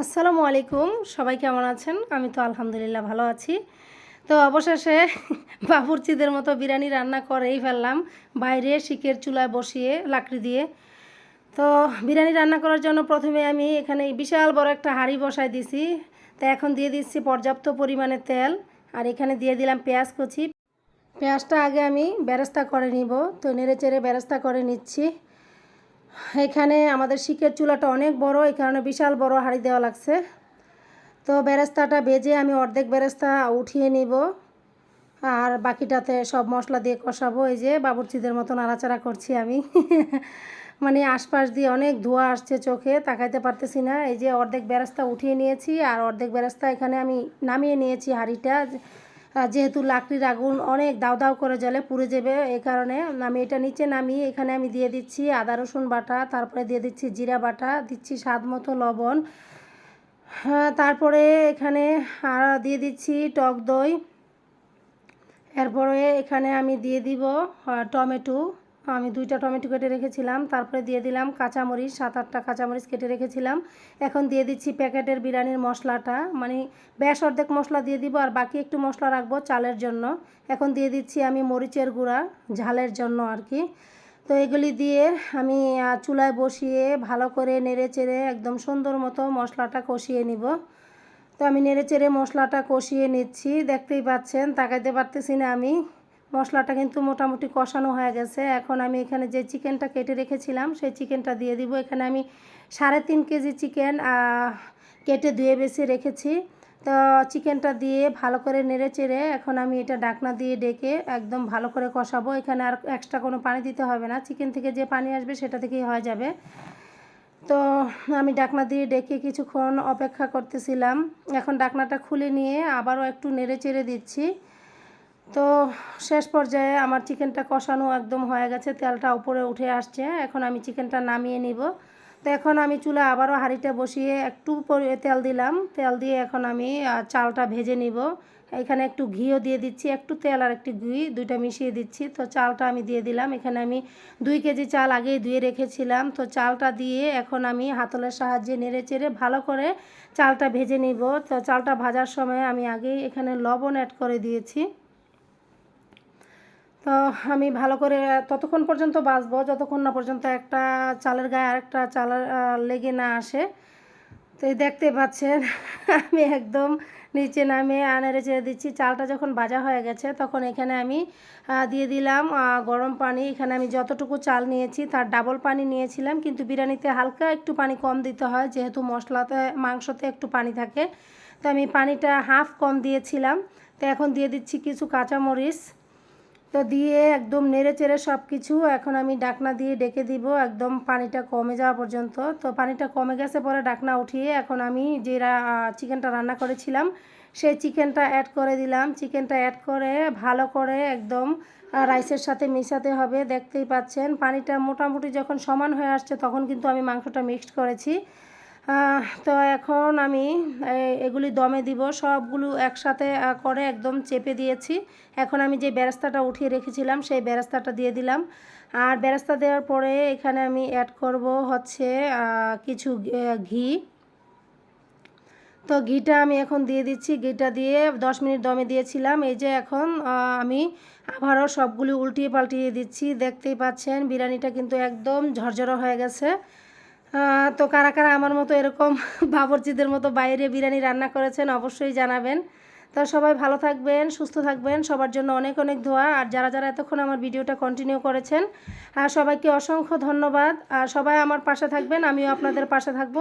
আসসালামু আলাইকুম, সবাই কেমন আছেন? আমি তো আলহামদুলিল্লাহ ভালো আছি। তো অবশেষে বাবুর্চিদের মতো বিরিয়ানি রান্না করেই ফেললাম বাইরে শিকের চুলায় বসিয়ে লাকড়ি দিয়ে। তো বিরিয়ানি রান্না করার জন্য প্রথমে আমি এখানে বিশাল বড় একটা হাঁড়ি বসায় দিছি। তো এখন দিয়ে দিচ্ছি পর্যাপ্ত পরিমাণে তেল, আর এখানে দিয়ে দিলাম পেঁয়াজ কুচি। পেঁয়াজটা আগে আমি বেরেস্তা করে নিব, তো নেড়ে চেড়ে বেরেস্তা করে নিচ্ছি। এখানে আমাদের শিকের চুলাটা অনেক বড়, এই কারণে বিশাল বড় হাঁড়ি দেওয়া লাগছে। তো বেরেস্তাটা ভেজে আমি অর্ধেক বেরেস্তা উঠিয়ে নিব, আর বাকিটাতে সব মশলা দিয়ে কষাবো। এই যে বাবুর্চিদের মতো নাড়াচাড়া করছি আমি মানে আশপাশ দিয়ে অনেক ধোঁয়া আসছে, চোখে তাকাইতে পারতেছি না। এই যে অর্ধেক বেরেস্তা উঠিয়ে নিয়েছি, আর অর্ধেক বেরেস্তা এখানে আমি নামিয়ে নিয়েছি হাঁড়িটা। যেহেতু লাকড়ির আগুন অনেক দাউ দাউ করে জ্বলে, পুড়ে যাবে, এই কারণে আমি এটা নিচে নামিয়ে এখানে আমি দিয়ে দিচ্ছি আদা রসুন বাটা, তারপরে দিয়ে দিচ্ছি জিরা বাটা, দিচ্ছি স্বাদ মতো লবণ। হ্যাঁ, তারপরে এখানে দিয়ে দিচ্ছি টক দই। এরপরে এখানে আমি দিয়ে দিব টমেটো। আমি 2টা টমেটো কেটে রেখেছিলাম। তারপরে দিয়ে দিলাম কাঁচামরিচ, 7-8টা কাঁচামরিচ কেটে রেখেছিলাম। এখন দিয়ে দিচ্ছি প্যাকেটের বিরিয়ানির মশলাটা, মানে বেশ অর্ধেক মশলা দিয়ে দিব, আর বাকি একটু মশলা রাখবো চালের জন্য। এখন দিয়ে দিচ্ছি আমি মরিচের গুঁড়া, ঝালের জন্য আর কি। তো এগুলি দিয়ে আমি চুলায় বসিয়ে ভালো করে নেড়ে চেড়ে একদম সুন্দর মতো মশলাটা কষিয়ে নিব। তো আমি নেড়ে চেড়ে মশলাটা কষিয়ে নিচ্ছি, দেখতেই পাচ্ছেন, তাকাইতে পারতেছি না আমি। মশলাটা কিন্তু মোটামুটি কষানো হয়ে গেছে। এখন আমি এখানে যে চিকেনটা কেটে রেখেছিলাম সেই চিকেনটা দিয়ে দিব। এখানে আমি 3.5 কেজি চিকেন কেটে ধুয়ে বেছে রেখেছি। তো চিকেনটা দিয়ে ভালো করে নেড়ে চেড়ে এখন আমি এটা ঢাকনা দিয়ে ডেকে একদম ভালো করে কষাবো। এখানে আর এক্সট্রা কোনো পানি দিতে হবে না, চিকেন থেকে যে পানি আসবে সেটা থেকেই হয়ে যাবে। তো আমি ঢাকনা দিয়ে ডেকে কিছুক্ষণ অপেক্ষা করতেছিলাম। এখন ঢাকনাটা খুলে নিয়ে আবারও একটু নেড়ে চেড়ে দিচ্ছি। তো শেষ পর্যায়ে আমার চিকেনটা কষানো একদম হয়ে গেছে, তেলটা উপরে উঠে আসছে। এখন আমি চিকেনটা নামিয়ে নিব। তো এখন আমি চুলা আবারও হাঁড়িটা বসিয়ে একটু তেল দিলাম, তেল দিয়ে এখন আমি চালটা ভেজে নিব। এখানে একটু ঘিও দিয়ে দিচ্ছি, একটু তেল আর একটু ঘি, 2টা মিশিয়ে দিচ্ছি। তো চালটা আমি দিয়ে দিলাম। এখানে আমি 2 কেজি চাল আগেই ধুয়ে রেখেছিলাম। তো চালটা দিয়ে এখন আমি হাতলের সাহায্যে নেড়ে চেড়ে ভালো করে চালটা ভেজে নিব। তো চালটা ভাজার সময় আমি আগেই এখানে লবণ অ্যাড করে দিয়েছি। তো আমি ভালো করে ততক্ষণ পর্যন্ত ভাজবো যতক্ষণ না পর্যন্ত একটা চালের গায়ে আরেকটা চালের লেগে না আসে। তো এই দেখতে পাচ্ছেন আমি একদম নিচে নামিয়ে নেড়ে চেড়ে দিচ্ছি। চালটা যখন ভাজা হয়ে গেছে তখন এখানে আমি দিয়ে দিলাম গরম পানি। এখানে আমি যতটুকু চাল নিয়েছি তার ডাবল পানি নিয়েছিলাম, কিন্তু বিরিয়ানিতে হালকা একটু পানি কম দিতে হয়, যেহেতু মশলাতে মাংসতে একটু পানি থাকে। তো আমি পানিটা হাফ কম দিয়েছিলাম। তো এখন দিয়ে দিচ্ছি কিছু কাঁচামরিচ। তো দিয়ে একদম নেড়ে চেড়ে সব কিছু এখন আমি ঢাকনা দিয়ে ডেকে দিব একদম পানিটা কমে যাওয়া পর্যন্ত। তো পানিটা কমে গেছে, পরে ঢাকনা উঠিয়ে এখন আমি যে চিকেনটা রান্না করেছিলাম সেই চিকেনটা অ্যাড করে দিলাম। চিকেনটা অ্যাড করে ভালো করে একদম রাইসের সাথে মিশাতে হবে। দেখতেই পাচ্ছেন পানিটা মোটামুটি যখন সমান হয়ে আসছে তখন কিন্তু আমি মাংসটা মিক্সড করেছি। তো এখন আমি এগুলি দমে দিব, সবগুলো একসাথে করে একদম চেপে দিয়েছি। এখন আমি যে বেরেস্তাটা উঠিয়ে রেখেছিলাম সেই বেরেস্তাটা দিয়ে দিলাম, আর বেরেস্তা দেওয়ার পরে এখানে আমি অ্যাড করব হচ্ছে কিছু ঘি। তো ঘিটা আমি এখন দিয়ে দিচ্ছি। ঘিটা দিয়ে 10 মিনিট দমে দিয়েছিলাম। এই যে এখন আমি আবারও সবগুলি উল্টিয়ে পাল্টিয়ে দিচ্ছি। দেখতেই পাচ্ছেন বিরিয়ানিটা কিন্তু একদম ঝরঝরা হয়ে গেছে। তো কারা কারা আমার মতো এরকম বাবুর্চিদের মতো বাইরে বিরিয়ানি রান্না করেছেন অবশ্যই জানাবেন। তো সবাই ভালো থাকবেন, সুস্থ থাকবেন, সবার জন্য অনেক অনেক দোয়া। আর যারা যারা এতক্ষণ আমার ভিডিওটা কন্টিনিউ করেছেন সবাইকে অসংখ্য ধন্যবাদ। আর সবাই আমার পাশে থাকবেন, আমিও আপনাদের পাশে থাকবো।